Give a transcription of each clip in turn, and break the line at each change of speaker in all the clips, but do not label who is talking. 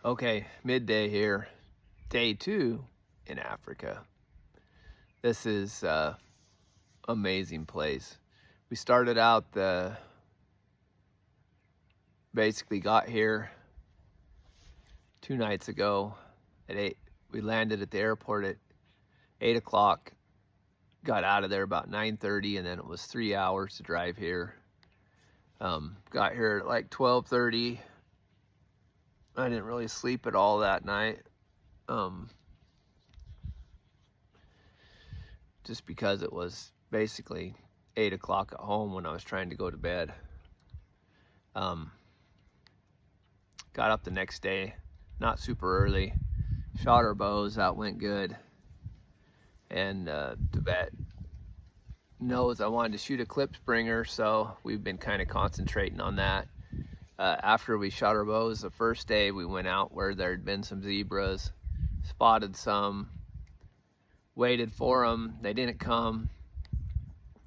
Okay, midday here, day 2 in Africa. This is amazing place. We started out basically got here 2 nights ago at 8. We landed at the airport at 8 o'clock, got out of there about 9:30, and then it was 3 hours to drive here. Got here at like 12:30. I didn't really sleep at all that night. Just because it was basically 8 o'clock at home when I was trying to go to bed. Got up the next day, not super early, shot our bows, that went good. And the vet knows I wanted to shoot a clip springer, so we've been kind of concentrating on that. After we shot our bows the first day, we went out where there had been some zebras, spotted some, waited for them, they didn't come,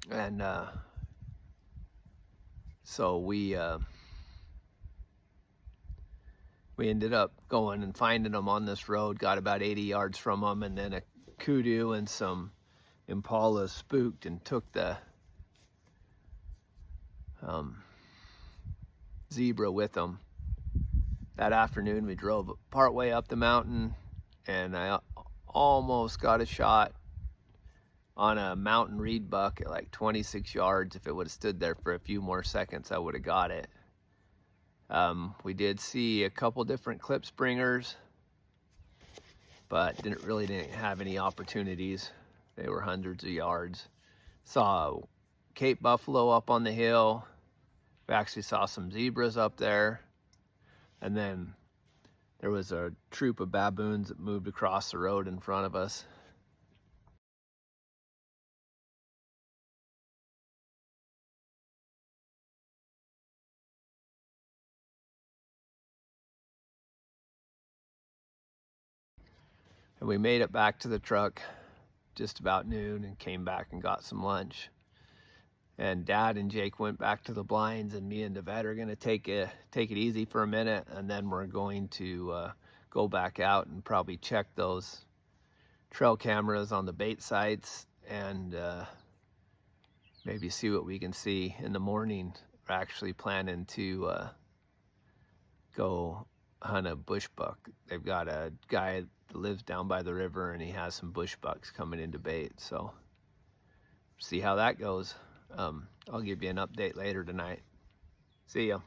and so we ended up going and finding them on this road, got about 80 yards from them, and then a kudu and some impalas spooked and took the zebra with them. That afternoon we drove partway up the mountain, and I almost got a shot on a mountain reed buck at like 26 yards. If it would have stood there for a few more seconds, I would have got it. We did see a couple different clip springers, but didn't have any opportunities. They were hundreds of yards. Saw Cape buffalo up on the hill. We actually saw some zebras up there. And then there was a troop of baboons that moved across the road in front of us. And we made it back to the truck just about noon and came back and got some lunch. And Dad and Jake went back to the blinds, and me and the vet are gonna take it easy for a minute, and then we're going to go back out and probably check those trail cameras on the bait sites and maybe see what we can see in the morning. We're actually planning to go hunt a bush buck. They've got a guy that lives down by the river, and he has some bush bucks coming into bait, so see how that goes. I'll give you an update later tonight. See ya.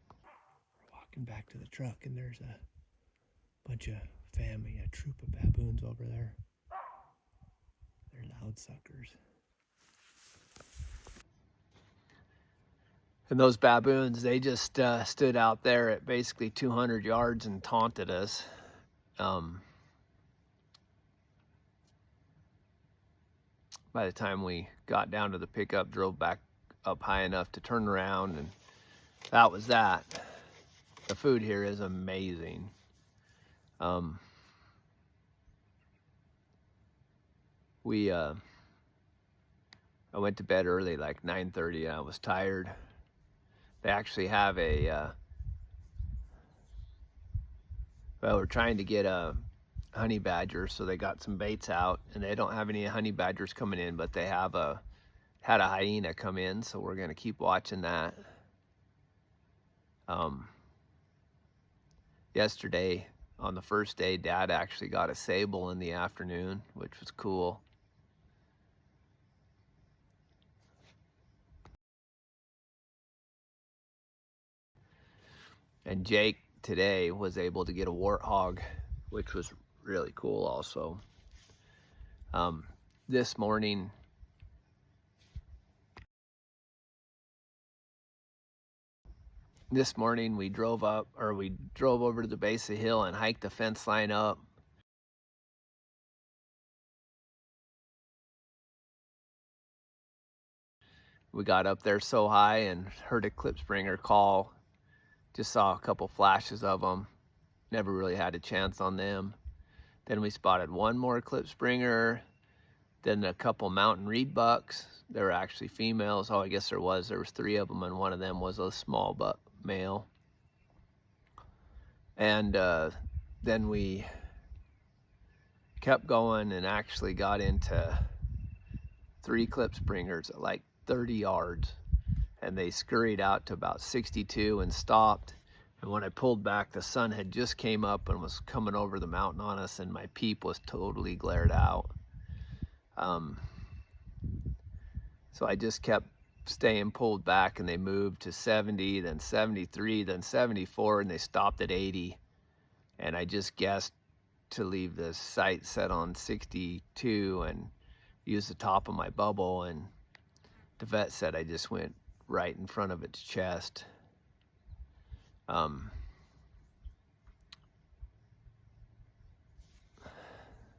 We're walking back to the truck, and there's a bunch of family, a troop of baboons over there. They're loud suckers.
And those baboons, they just stood out there at basically 200 yards and taunted us. By the time we got down to the pickup, drove back up high enough to turn around, and that was that. The food here is amazing. I went to bed early, like 9:30, and I was tired. They actually have we're trying to get a honey badger, so they got some baits out, and they don't have any honey badgers coming in, but they had a hyena come in, so we're gonna keep watching that. Yesterday, on the first day, Dad actually got a sable in the afternoon, which was cool. And Jake today was able to get a warthog, which was really cool also. This morning, we drove over to the base of the hill and hiked the fence line up. We got up there so high and heard a clip springer call. Just saw a couple flashes of them. Never really had a chance on them. Then we spotted one more clip springer, then a couple mountain reed bucks. They were actually females. Oh, I guess there was 3 of them, and one of them was a small buck male. And then we kept going and actually got into 3 clip springers at like 30 yards. And they scurried out to about 62 and stopped. And when I pulled back, the sun had just came up and was coming over the mountain on us, and my peep was totally glared out. So I just kept staying pulled back, and they moved to 70, then 73, then 74, and they stopped at 80. And I just guessed to leave the sight set on 62 and use the top of my bubble, and the vet said I just went right in front of its chest.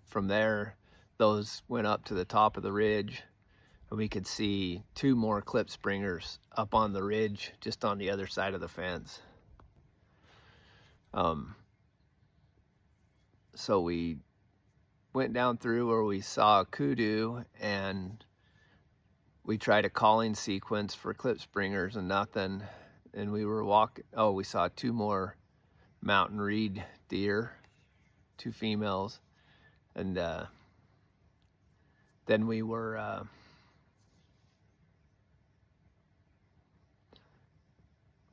From there, those went up to the top of the ridge, and we could see 2 more clip springers up on the ridge just on the other side of the fence. So we went down through where we saw a kudu, and we tried a calling sequence for clip springers and nothing. And we were walking, we saw 2 more mountain reed deer, 2 females. And then we were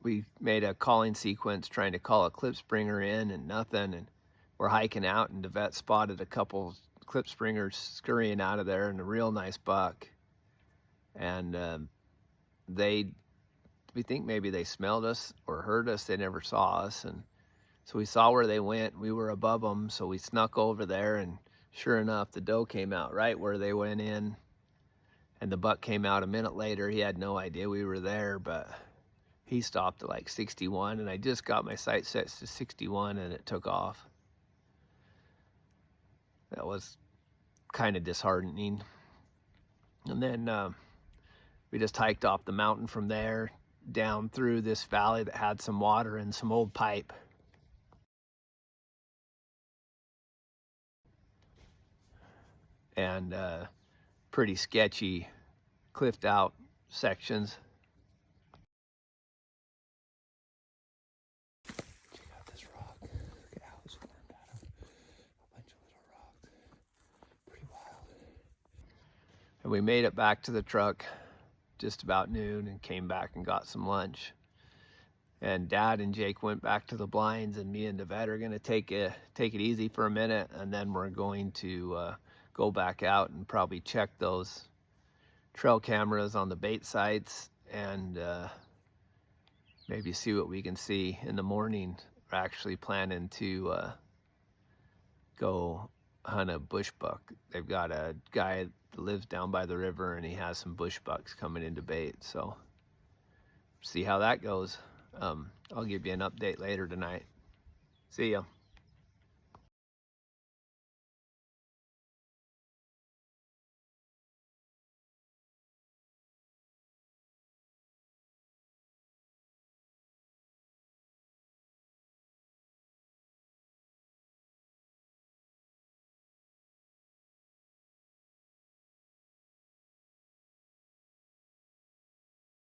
we made a calling sequence trying to call a clip springer in and nothing. And we're hiking out, and the vet spotted a couple clip springers scurrying out of there, and a real nice buck. And we think maybe they smelled us or heard us. They never saw us. And so we saw where they went. We were above them, so we snuck over there, and sure enough, the doe came out right where they went in, and the buck came out a minute later. He had no idea we were there, but he stopped at like 61, and I just got my sight set to 61, and it took off. That was kind of disheartening. And then we just hiked off the mountain from there down through this valley that had some water and some old pipe. And pretty sketchy cliffed out sections.
Check out this rock. Look at how it's formed out of a bunch of little rocks. Pretty wild.
And we made it back to the truck just about noon and came back and got some lunch. And Dad and Jake went back to the blinds, and me and the vet are going to take it easy for a minute, and then we're going to go back out and probably check those trail cameras on the bait sites, and maybe see what we can see in the morning. We're actually planning to go hunt a bush buck. They've got a guy that lives down by the river, and he has some bush bucks coming into bait, so see how that goes. I'll give you an update later tonight. See ya.